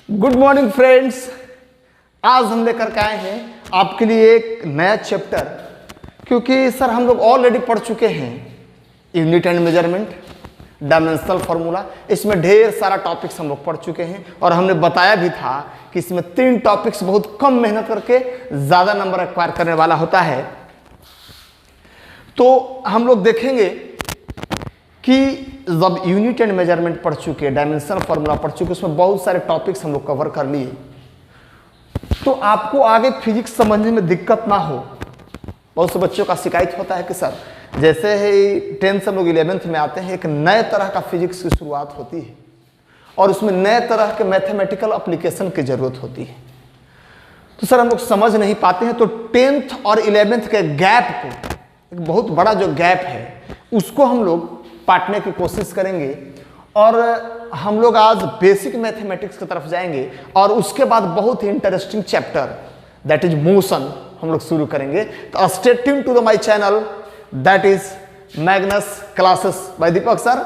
Good morning friends. आज हम लेकर के आए हैं आपके लिए एक नया चैप्टर, क्योंकि सर हम लोग ऑलरेडी पढ़ चुके हैं unit and measurement, dimensional formula. इसमें ढेर सारा टॉपिक्स हम लोग पढ़ चुके हैं और हमने बताया भी था कि इसमें 3 टॉपिक्स बहुत कम मेहनत करके ज़्यादा नंबर एक्वायर करने वाला होता है। तो हम लोग देखेंगे कि जब यूनिट एंड मेजरमेंट पढ़ चुके, डायमेंशनल फार्मूला पढ़ चुके, उसमें बहुत सारे टॉपिक्स हम लोग कवर कर लिए, तो आपको आगे फिजिक्स समझने में दिक्कत ना हो। बहुत से बच्चों का शिकायत होता है कि सर जैसे ही 10th से हम लोग 11th में आते हैं, एक नए तरह का फिजिक्स की शुरुआत होती है और उसमें नए तरह के मैथमेटिकल एप्लीकेशन की जरूरत होती है। तो सर हम लोग समझ नहीं पाते हैं, तो 10th और 11th के गैप को, एक बहुत बड़ा जो गैप है, उसको हम लोग पाटने की कोशिश करेंगे और हम लोग आज बेसिक मैथमेटिक्स की तरफ जाएंगे और उसके बाद बहुत ही interesting chapter that is motion हम लोग शुरू करेंगे। तो stay tuned to the my channel that is Magnus classes by Deepak sir,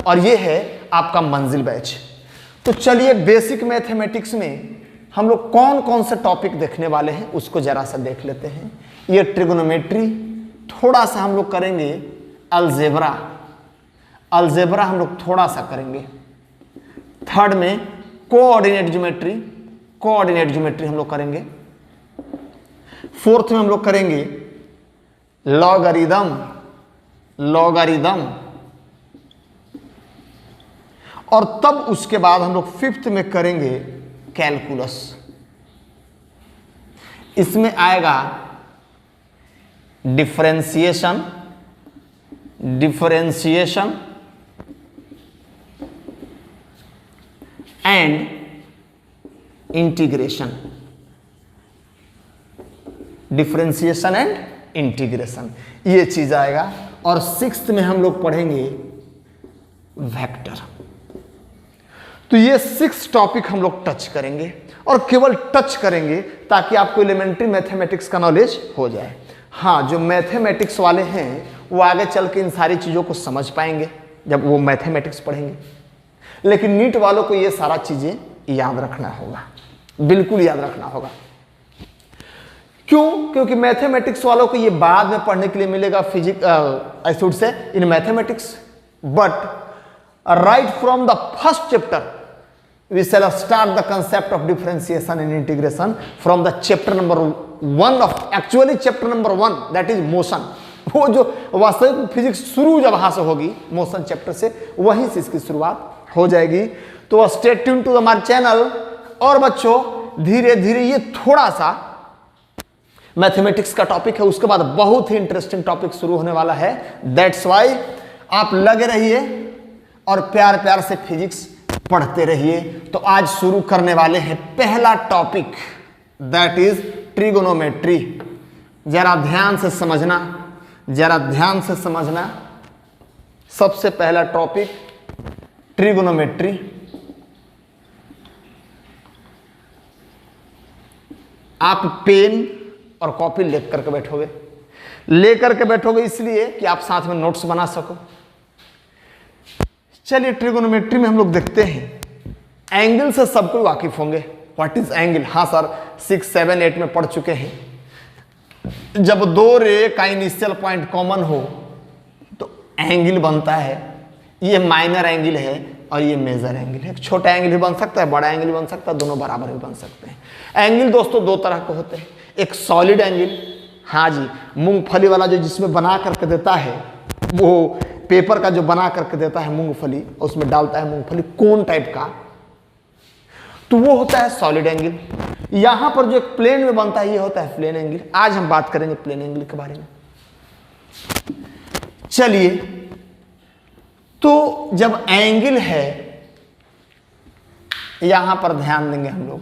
और ये है आपका मंजिल बैच। तो चलिए बेसिक मैथमेटिक्स में हम लोग कौन कौन से टॉपिक देखने वाले हैं उसको जरा सा देख लेते हैं। ये ट्रिगोनोमेट्री, थोड़ा सा हम लोग करेंगे अलजेब्रा हम लोग थोड़ा सा करेंगे। थर्ड में कोऑर्डिनेट ज्योमेट्री हम लोग करेंगे। फोर्थ में हम लोग करेंगे लॉगरिदम, और तब उसके बाद हम लोग 5th में करेंगे कैलकुलस। इसमें आएगा डिफरेंशिएशन एंड इंटीग्रेशन, ये चीज आएगा। और 6th में हम लोग पढ़ेंगे वेक्टर। तो ये 6 टॉपिक हम लोग टच करेंगे और केवल टच करेंगे ताकि आपको एलिमेंट्री मैथमेटिक्स का नॉलेज हो जाए। हाँ, जो मैथमेटिक्स वाले हैं वो आगे चल के इन सारी चीज़ों को समझ पाएंगे जब वो मैथमेटिक्स पढ़ेंगे, लेकिन नीट वालों को ये सारा चीज़ें याद रखना होगा, बिल्कुल याद रखना होगा। क्यों? क्योंकि मैथमेटिक्स वालों को ये बाद में पढ़ने के लिए मिलेगा physics, I should say in mathematics, but right from the first chapter we shall start the concept of differentiation and integration from the chapter number 1 of actually chapter number 1 that is motion। वो जो वास्तविक physics शुरू जब वहां से होगी motion chapter से, वहीं से इसकी शुरुआत हो जाएगी। तो stay tuned to the my channel. और बच्चों धीरे धीरे ये थोड़ा सा मैथमेटिक्स का टॉपिक है, उसके बाद बहुत ही इंटरेस्टिंग टॉपिक शुरू होने वाला है। दैट्स वाई आप लगे रहिए और प्यार प्यार से फिजिक्स पढ़ते रहिए। तो आज शुरू करने वाले हैं पहला टॉपिक दैट इज ट्रिगोनोमेट्री। जरा ध्यान से समझना, सबसे पहला टॉपिक ट्रिगोनोमेट्री। आप पेन और कॉपी लेकर के बैठोगे इसलिए कि आप साथ में नोट्स बना सको। चलिए ट्रिगोनोमेट्री में हम लोग देखते हैं, एंगल से सब कोई वाकिफ होंगे। What is angle? हाँ सर 6, 7, 8 में पढ़ चुके हैं। जब 2 रे का इनिशियल पॉइंट कॉमन हो तो एंगल बनता है। ये माइनर एंगल है और ये मेजर एंगल है। एक छोटा एंगल भी बन सकता है, बड़ा एंगल भी बन सकता है, दोनों बराबर भी बन सकते हैं। एंगल दोस्तों 2 तरह के होते हैं, एक सॉलिड एंगल, हाँ जी, मूंगफली वाला जो जिसमें बना करके देता है, वो पेपर का जो बना करके देता है मूंगफली, उसमें डालता है मूंगफली कोन टाइप का, तो वो होता है सॉलिड एंगल। यहां पर जो एक प्लेन में बनता है ये होता है प्लेन एंगल। आज हम बात करेंगे प्लेन एंगल के बारे में। चलिए, तो जब एंगल है, यहां पर ध्यान देंगे हम लोग,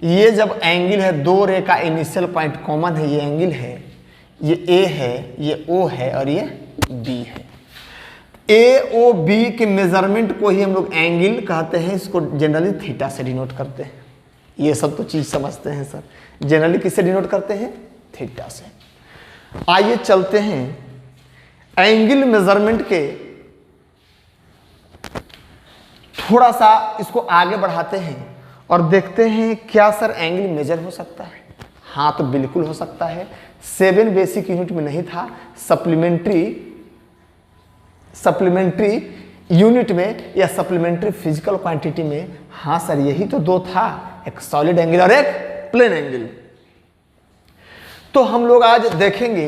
ये जब एंगल है, 2 रे का इनिशियल पॉइंट कॉमन है, ये एंगल है, ये ए है, ये ओ है और ये बी है। ए ओ बी के मेजरमेंट को ही हम लोग एंगल कहते हैं। इसको जनरली थीटा से डिनोट करते हैं। ये सब तो चीज समझते हैं सर, जनरली किससे डिनोट करते हैं? थीटा से। आइए चलते हैं एंगल मेजरमेंट के थोड़ा सा इसको आगे बढ़ाते हैं और देखते हैं क्या सर एंगल मेजर हो सकता है। हाँ तो बिल्कुल हो सकता है। 7 बेसिक यूनिट में नहीं था, सप्लीमेंट्री यूनिट में या सप्लीमेंट्री फिजिकल क्वांटिटी में। हाँ सर यही तो 2 था, एक सॉलिड एंगल और एक प्लेन एंगल। तो हम लोग आज देखेंगे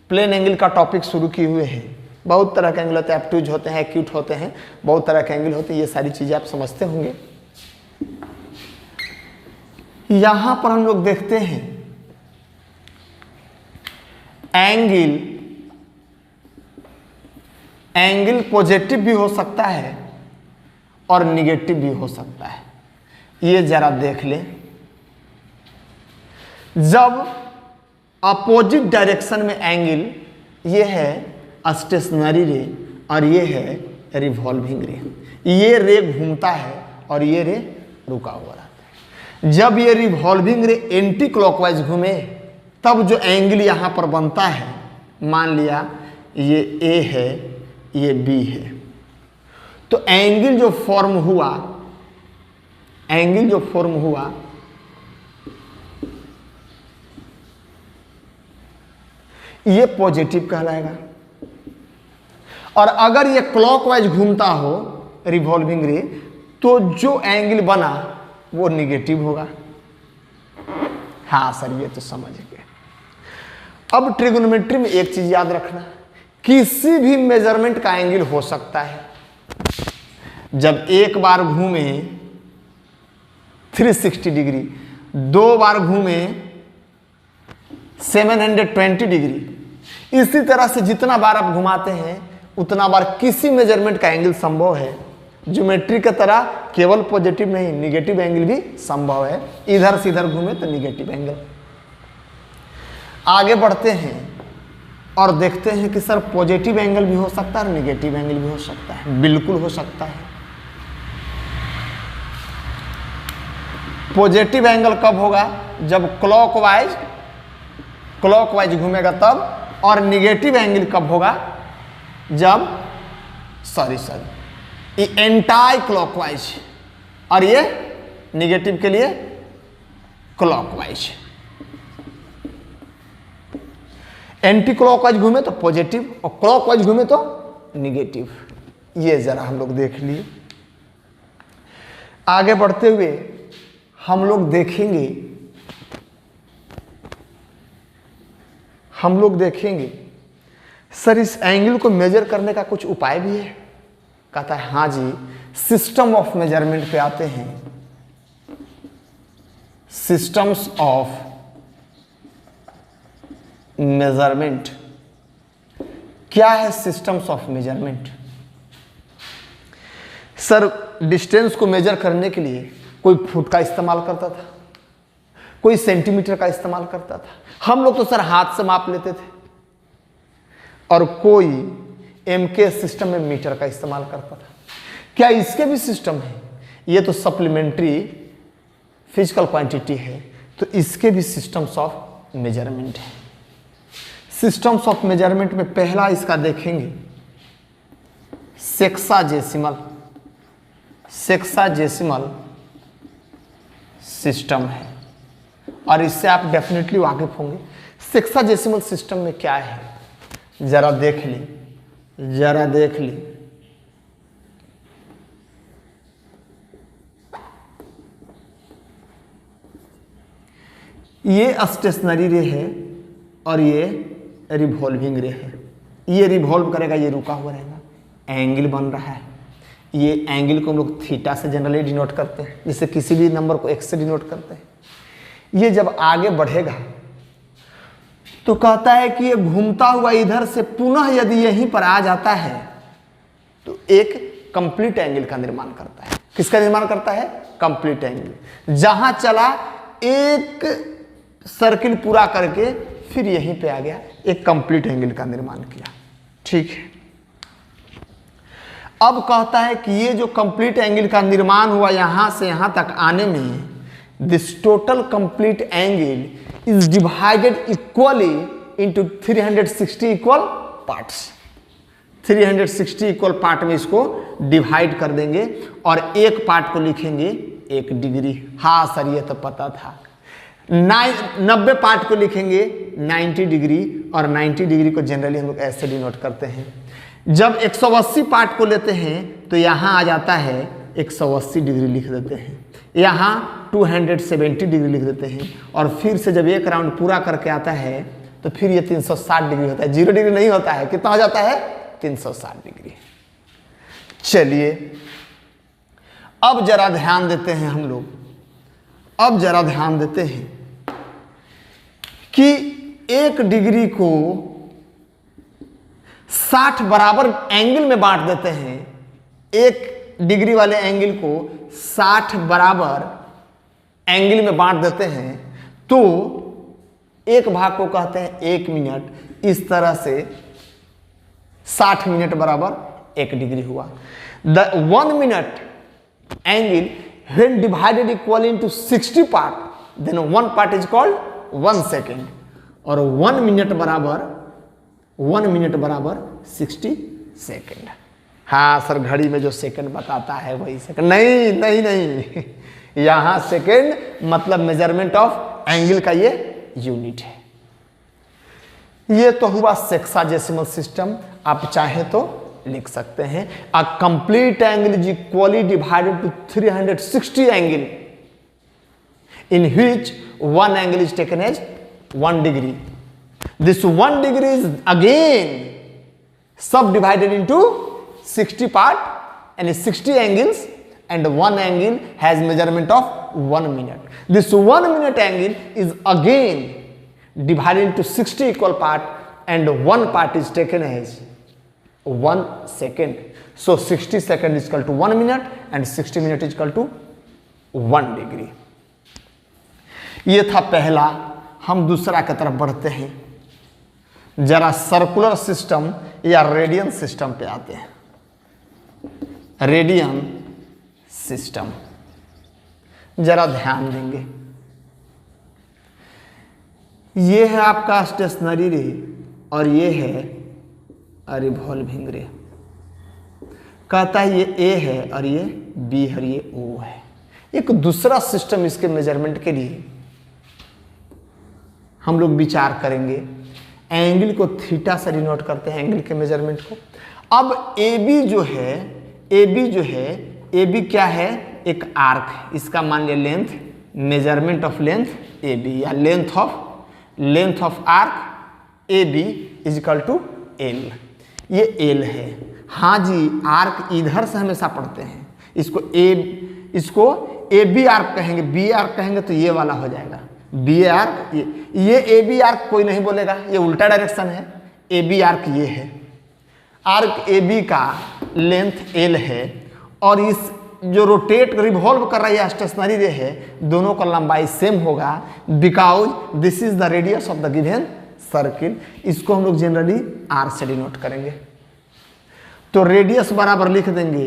प्लेन एंगल का टॉपिक शुरू किए हुए हैं। बहुत तरह के एंगल होते हैं, एब्ट्यूज होते हैं, एक्यूट होते हैं, बहुत तरह के एंगल होते हैं, ये सारी चीजें आप समझते होंगे। यहां पर हम लोग देखते हैं एंगल पॉजिटिव भी हो सकता है और निगेटिव भी हो सकता है। ये जरा देख लें, जब अपोजिट डायरेक्शन में एंगल, ये है स्टेशनरी रे और ये है रिवॉल्विंग रे, ये रे घूमता है और ये रे रुका हुआ रहता है। जब ये रिवॉल्विंग रे एंटी क्लॉकवाइज घूमे तब जो एंगल यहां पर बनता है, मान लिया ये ए है, ये बी है, तो एंगल जो फॉर्म हुआ ये पॉजिटिव कहलाएगा। और अगर ये क्लॉकवाइज घूमता हो रिवॉल्विंग रे, तो जो एंगल बना वो निगेटिव होगा। हाँ सर ये तो समझ गए। अब ट्रिगोनोमेट्री में एक चीज याद रखना, किसी भी मेजरमेंट का एंगल हो सकता है। जब एक बार घूमे 360 डिग्री, 2 बार घूमे 720 डिग्री, इसी तरह से जितना बार आप घुमाते हैं उतना बार किसी मेजरमेंट का एंगल संभव है। ज्योमेट्री की तरह केवल पॉजिटिव नहीं, निगेटिव एंगल भी संभव है। इधर से इधर घूमे तो निगेटिव एंगल। आगे बढ़ते हैं और देखते हैं कि सर पॉजिटिव एंगल भी हो सकता है और निगेटिव एंगल भी हो सकता है। बिल्कुल हो सकता है। पॉजिटिव एंगल कब होगा? जब क्लॉकवाइज घूमेगा तब। और निगेटिव एंगल कब होगा? जब ये एंटाई क्लॉकवाइज, और ये निगेटिव के लिए क्लॉकवाइज। एंटी क्लॉकवाइज घूमे तो पॉजिटिव और क्लॉकवाइज घूमे तो निगेटिव। ये जरा हम लोग देख लिए। आगे बढ़ते हुए हम लोग देखेंगे सर इस एंगल को मेजर करने का कुछ उपाय भी है। कहता है हाँ जी, सिस्टम ऑफ मेजरमेंट पे आते हैं। सिस्टम्स ऑफ मेजरमेंट क्या है? Systems of measurement sir distance को मेजर करने के लिए कोई फुट का इस्तेमाल करता था, कोई सेंटीमीटर का इस्तेमाल करता था। हम लोग तो सर हाथ से माप लेते थे, और कोई एमके सिस्टम में मीटर का इस्तेमाल करता था। क्या इसके भी सिस्टम है? ये तो सप्लीमेंट्री फिजिकल क्वांटिटी है, तो इसके भी सिस्टम्स ऑफ मेजरमेंट है। सिस्टम्स ऑफ मेजरमेंट में पहला इसका देखेंगे सेक्साजेसिमल सिस्टम है, और इससे आप डेफिनेटली वाकिफ होंगे। सेक्साजेसिमल सिस्टम में क्या है जरा देख ली। ये स्टेशनरी रे है और ये रिवॉल्विंग रे है। ये रिवॉल्व करेगा, ये रुका हुआ रहेगा, एंगल बन रहा है। ये एंगल को हम लोग थीटा से जनरली डिनोट करते हैं, जिससे किसी भी नंबर को एक्स से डिनोट करते हैं। ये जब आगे बढ़ेगा तो कहता है कि ये घूमता हुआ इधर से पुनः यदि यहीं पर आ जाता है तो एक कंप्लीट एंगल का निर्माण करता है। किसका निर्माण करता है? Complete angle. जहां चला एक सर्किल पूरा करके फिर यहीं पे आ गया, एक कंप्लीट एंगल का निर्माण किया। ठीक है। अब कहता है कि ये जो कंप्लीट एंगल का निर्माण हुआ यहां से यहां तक आने में, this total complete angle is divided equally into 360 equal parts। 360 equal part में इसको डिवाइड कर देंगे और एक पार्ट को लिखेंगे 1 डिग्री। हाँ सर ये तो पता था। 90 पार्ट को लिखेंगे 90 डिग्री, और 90 डिग्री को जनरली हम लोग ऐसे डिनोट करते हैं। जब 180 पार्ट को लेते हैं तो यहाँ आ जाता है 180 डिग्री लिख देते हैं, यहाँ 270 डिग्री लिख देते हैं, और फिर से जब एक राउंड पूरा करके आता है तो फिर ये 360 डिग्री होता है। 0 डिग्री नहीं होता है, कितना हो जाता है 360 डिग्री। चलिए अब जरा ध्यान देते हैं हम लोग, अब जरा ध्यान देते हैं कि 1 डिग्री को 60 बराबर एंगल में बांट देते हैं। 1 डिग्री वाले एंगल को 60 बराबर एंगल में बांट देते हैं, तो एक भाग को कहते हैं 1 मिनट। इस तरह से 60 मिनट बराबर 1 डिग्री हुआ। The 1 minute angle when divided equally into 60 part, then 1 part is called 1 second, और 1 मिनट बराबर 60 सेकेंड। हाँ सर घड़ी में जो सेकंड बताता है वही सेकंड नहीं, नहीं नहीं, यहाँ सेकंड मतलब मेजरमेंट ऑफ एंगल का ये यूनिट है। ये तो हुआ सेक्साडेसिमल सिस्टम, आप चाहे तो लिख सकते हैं। A complete angle is equally divided to 360 angle in which 1 angle is taken as 1 degree. This 1 degree is again subdivided into 60 part and 60 angles, and 1 angle has measurement of 1 minute. This 1 minute angle is again divided into 60 equal part, and 1 part is taken as 1 second. So 60 second is equal to 1 minute and 60 minute is equal to 1 degree. ये था पहला। हम दूसरा की तरफ बढ़ते हैं, जरा सर्कुलर सिस्टम या रेडियन सिस्टम पे आते हैं। रेडियन सिस्टम जरा ध्यान देंगे। ये है आपका स्टेशनरी रे, और ये है रिवॉल्विंग रे। कहता है ये ए है और ये बी है और ये ओ है। एक दूसरा सिस्टम इसके मेजरमेंट के लिए हम लोग विचार करेंगे। एंगल को थीटा से डिनोट करते हैं, एंगल के मेजरमेंट को। अब ए बी जो है, ए बी क्या है, एक आर्क है। इसका मान लिया length, measurement of length A B, या length of arc A B is equal to L. ये एल है। हाँ जी, आर्क इधर से हमेशा पढ़ते हैं। इसको ए बी आर्क कहेंगे, बी आर्क कहेंगे तो ये वाला हो जाएगा बी आर्क। ये ए बी आर्क कोई नहीं बोलेगा, ये उल्टा डायरेक्शन है। ए बी आर्क ये है। आर्क ए बी का लेंथ एल है, और इस जो रोटेट रिवॉल्व कर रही है स्टेशनरी रे है, दोनों का लंबाई सेम होगा, because this is the radius of the given circle. इसको हम लोग जनरली आर से डिनोट करेंगे। तो रेडियस बराबर लिख देंगे,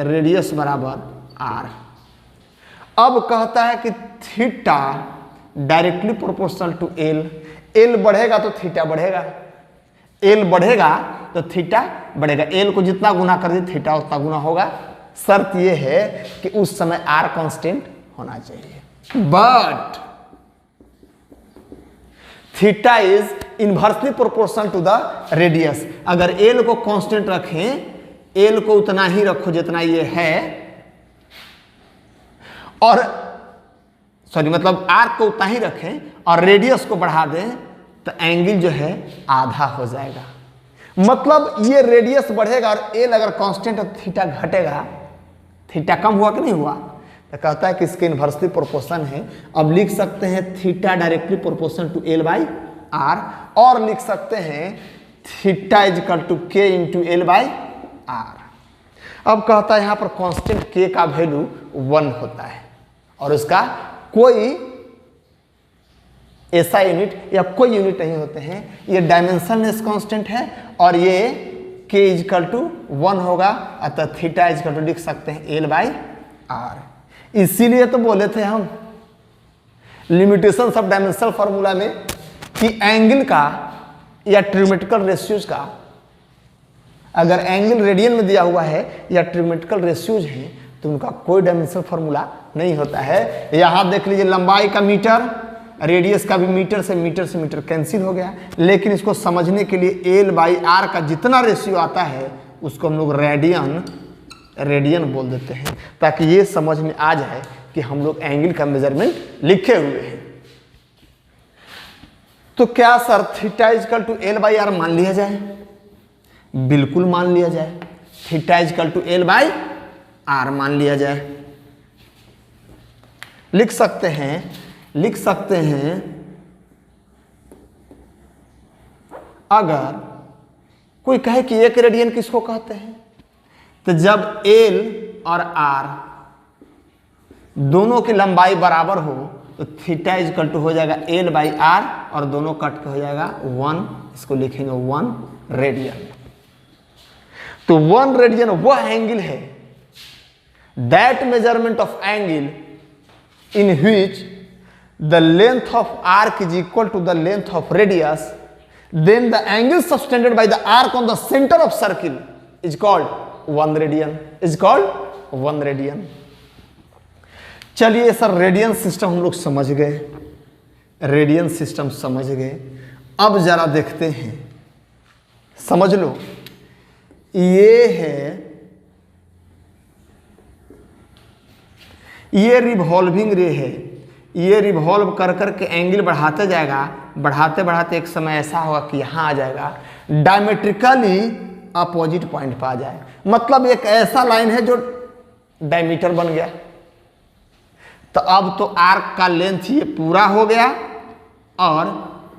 रेडियस बराबर आर। अब कहता है कि theta directly proportional to L. L बढ़ेगा तो थीटा बढ़ेगा, एल बढ़ेगा तो थीटा बढ़ेगा। एल को जितना गुना कर दे थीटा उतना गुना होगा। शर्त यह है कि उस समय आर कांस्टेंट होना चाहिए। But theta is inversely proportional to the radius. अगर एल को कांस्टेंट रखें, एल को उतना ही रखो जितना ये है, और सॉरी मतलब आर को उतना ही रखें और रेडियस को बढ़ा दें, तो एंगल जो है आधा हो जाएगा। मतलब ये रेडियस बढ़ेगा और एल अगर कांस्टेंट है थीटा घटेगा। थीटा कम हुआ कि नहीं हुआ, तो कहता है कि इसके इनवर्सली प्रोपोर्शन है। अब लिख सकते हैं theta directly proportional to L by R, और लिख सकते हैं theta is equal to K into L by R. अब कहता है यहाँ पर कांस्टेंट के का वैल्यू 1 होता है, और उसका कोई ऐसा यूनिट या कोई यूनिट नहीं होते हैं। ये डायमेंशनलेस कांस्टेंट है, और ये k इज इक्वल टू 1 होगा, अतः थीटा इज इक्वल टू लिख सकते हैं एल बाई आर। इसीलिए तो बोले थे हम लिमिटेशन ऑफ डायमेंशनल फार्मूला में कि एंगल का या ट्रिग्नोमेट्रिकल रेशियोज का, अगर एंगल रेडियन में दिया हुआ है या ट्रिग्नोमेट्रिकल रेशियोज है, तो उनका कोई डायमेंशनल फॉर्मूला नहीं होता है। यहाँ देख लीजिए लंबाई का मीटर, रेडियस का भी मीटर से मीटर कैंसिल हो गया, लेकिन इसको समझने के लिए एल बाई आर का जितना रेशियो आता है उसको हम लोग रेडियन बोल देते हैं, ताकि ये समझ में आ जाए कि हम लोग एंगल का मेजरमेंट लिखे हुए हैं। तो क्या sir theta is equal to L by R मान लिया जाए? बिल्कुल मान लिया जाए, theta is equal to L by R मान लिया जाए। लिख सकते हैं अगर कोई कहे कि एक रेडियन किसको कहते हैं, तो जब एल और आर दोनों की लंबाई बराबर हो तो थीटा इजकल टू हो जाएगा एल बाई आर और दोनों कट के हो जाएगा 1, इसको लिखेंगे 1 रेडियन। तो 1 रेडियन वह एंगल है, that measurement of angle in which the length of arc is equal to the length of radius, then the angle subtended by the arc on the center of circle is called 1 radian, is called 1 radian। चलिए sir radian system हम लोग समझ गए, radian system समझ गए। अब जरा देखते हैं, समझ लो, ये है, ये रिवॉल्विंग रे है, ये रिवॉल्व कर कर के एंगल बढ़ाते जाएगा, बढ़ाते बढ़ाते एक समय ऐसा होगा कि यहाँ आ जाएगा, डायमेट्रिकली अपोजिट पॉइंट पर आ जाए। मतलब एक ऐसा लाइन है जो डायमीटर बन गया। तो अब तो आर्क का लेंथ ये पूरा हो गया और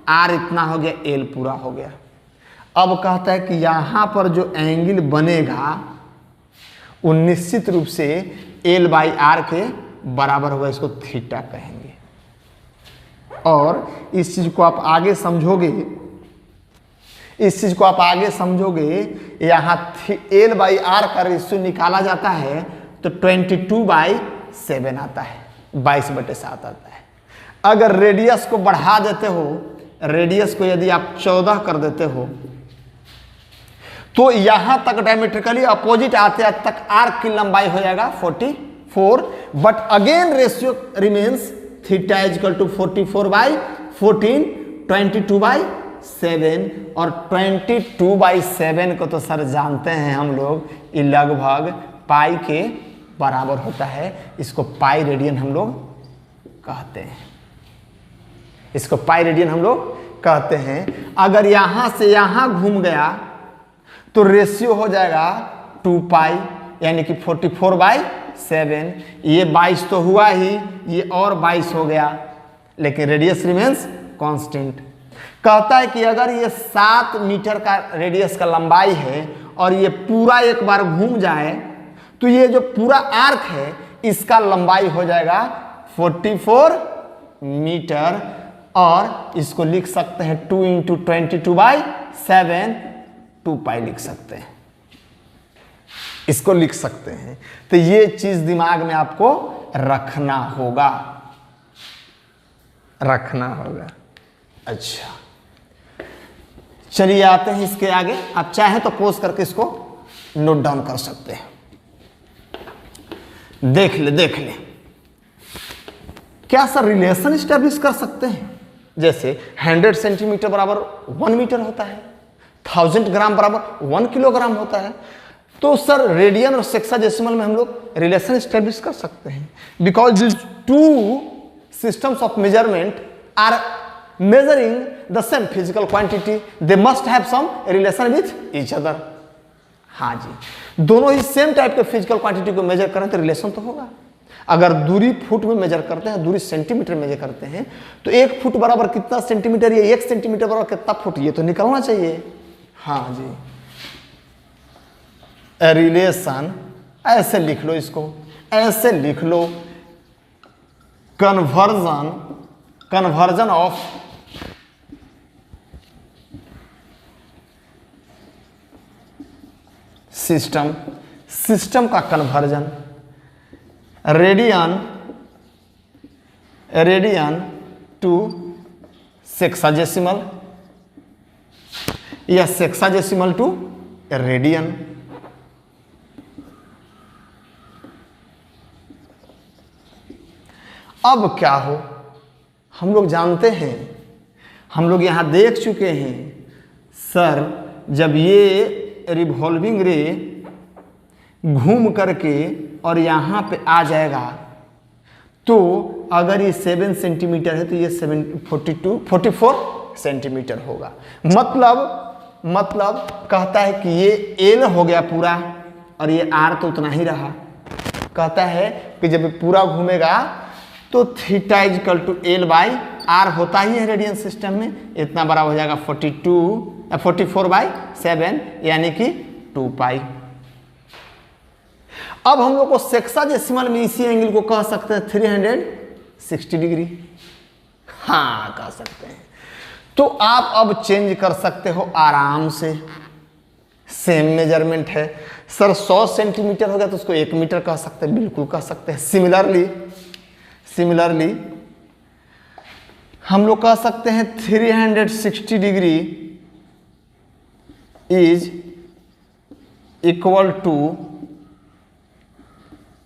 आर इतना हो गया, एल पूरा हो गया। अब कहता है कि यहाँ पर जो एंगल बनेगा वो निश्चित रूप से एल बाई आर के बराबर होगा, इसको थीटा कहेंगे। और इस चीज को आप आगे समझोगे, यहाँ एल बाई आर का रेशियो निकाला जाता है तो 22/7 आता है, 22/7 आता है। अगर रेडियस को बढ़ा देते हो, रेडियस को यदि आप 14 कर देते हो तो यहां तक डायमेट्रिकली अपोजिट आते तक आर्क की लंबाई हो जाएगा 44, but again ratio remains theta is equal to 44/14, 22/7। और 22/7 को तो सर जानते हैं हम लोग, ये लगभग पाई के बराबर होता है। इसको पाई रेडियन हम लोग कहते हैं, इसको पाई रेडियन हम लोग कहते हैं। अगर यहां से यहां घूम गया तो रेशियो हो जाएगा 2 पाई, यानी कि 44/7। ये 22 तो हुआ ही, ये और 22 हो गया, लेकिन रेडियस रिमेंस कांस्टेंट। कहता है कि अगर ये 7 मीटर का रेडियस का लंबाई है और ये पूरा एक बार घूम जाए तो ये जो पूरा आर्क है इसका लंबाई हो जाएगा 44 मीटर। और इसको लिख सकते हैं 2 × 22/7, 2 पाई लिख सकते हैं, इसको लिख सकते हैं। तो ये चीज दिमाग में आपको रखना होगा। अच्छा, चलिए आते हैं इसके आगे। आप चाहे तो पोज करके इसको नोट डाउन कर सकते हैं। देख ले क्या सर रिलेशन स्टैब्लिश कर सकते हैं? जैसे 100 सेंटीमीटर बराबर 1 मीटर होता है, 1000 ग्राम बराबर 1 किलोग्राम होता है। तो सर रेडियन और सेक्साडेसिमल में हम लोग रिलेशन स्टैब्लिश कर सकते हैं, because this 2 systems of measurement are measuring the same physical quantity, they must have some relation with each other। हाँ जी, दोनों ही सेम टाइप के फिजिकल क्वांटिटी को मेजर करें तो रिलेशन तो होगा। अगर दूरी फुट में मेजर करते हैं, दूरी सेंटीमीटर मेजर करते हैं, तो 1 फुट बराबर कितना सेंटीमीटर, या 1 सेंटीमीटर बराबर कितना फुट, ये तो निकलना चाहिए। हाँ जी, रिलेशन ऐसे लिख लो, इसको ऐसे लिख लो, कन्वर्जन ऑफ सिस्टम का कन्वर्जन, रेडियन टू सेक्साडेसिमल या सेक्साडेसिमल टू रेडियन। अब क्या हो, हम लोग जानते हैं, हम लोग यहाँ देख चुके हैं सर, जब ये रिवॉल्विंग रे घूम करके और यहाँ पे आ जाएगा तो अगर ये 7 सेंटीमीटर है तो ये 44 सेंटीमीटर होगा। मतलब कहता है कि ये एल हो गया पूरा और ये आर तो उतना ही रहा। कहता है कि जब पूरा घूमेगा तो theta equal to L by R होता ही है रेडियन सिस्टम में, इतना बड़ा हो जाएगा 44/7 यानी कि 2 पाई। अब हम लोग को सेक्साडेसिमल में इसी एंगल को कह सकते हैं 360 डिग्री, हाँ कह सकते हैं। तो आप अब चेंज कर सकते हो आराम से, सेम मेजरमेंट है सर, 100 सेंटीमीटर हो गया तो उसको 1 मीटर कह सकते हैं, बिल्कुल कह सकते हैं। सिमिलरली हम लोग कह सकते हैं 360 degree is equal to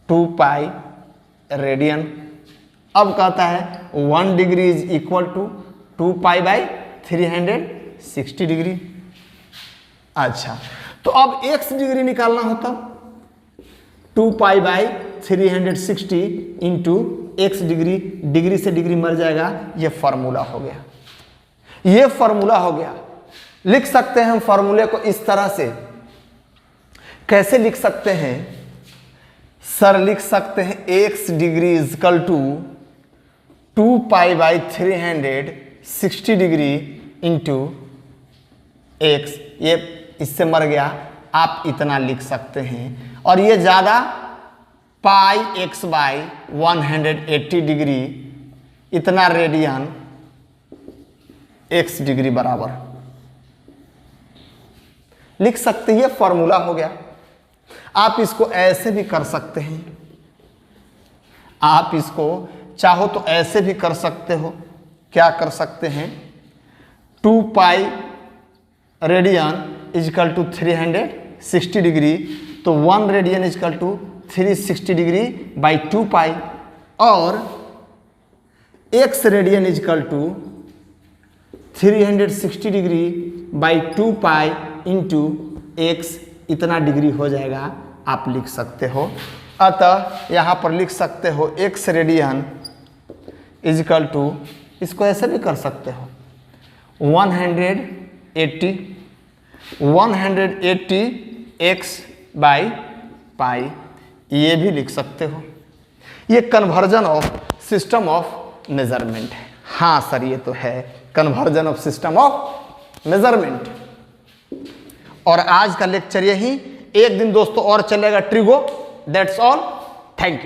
2 pi radian. अब कहता है 1 degree is equal to 2 pi by 360 degree. अच्छा, तो अब x डिग्री निकालना होता 2 pi by 360 into x degree, degree से डिग्री मर जाएगा, ये फॉर्मूला हो गया, ये फॉर्मूला हो गया। लिख सकते हैं हम फॉर्मूले को इस तरह से, कैसे लिख सकते हैं सर? लिख सकते हैं x degree is equal to 2 pi by 360 degree into x, ये इससे मर गया, आप इतना लिख सकते हैं। और ये ज़्यादा पाई एक्स बाई 180 डिग्री, इतना रेडियन x डिग्री बराबर लिख सकते हैं, ये फॉर्मूला हो गया। आप इसको ऐसे भी कर सकते हैं, आप इसको चाहो तो ऐसे भी कर सकते हो। क्या कर सकते हैं? 2 pi radian is equal to 360 degree, तो 1 radian is equal to 360 degree by 2 pi, और x radian is equal to 360 degree by 2 pi into x, इतना डिग्री हो जाएगा, आप लिख सकते हो। अतः यहाँ पर लिख सकते हो x रेडियन इजकल टू, इसको ऐसे भी कर सकते हो 180 x बाई पाई, ये भी लिख सकते हो। ये conversion of system of measurement है। हाँ सर, ये तो है conversion of system of measurement. और आज का लेक्चर यही, एक दिन दोस्तों और चलेगा trigo. That's all, thank you.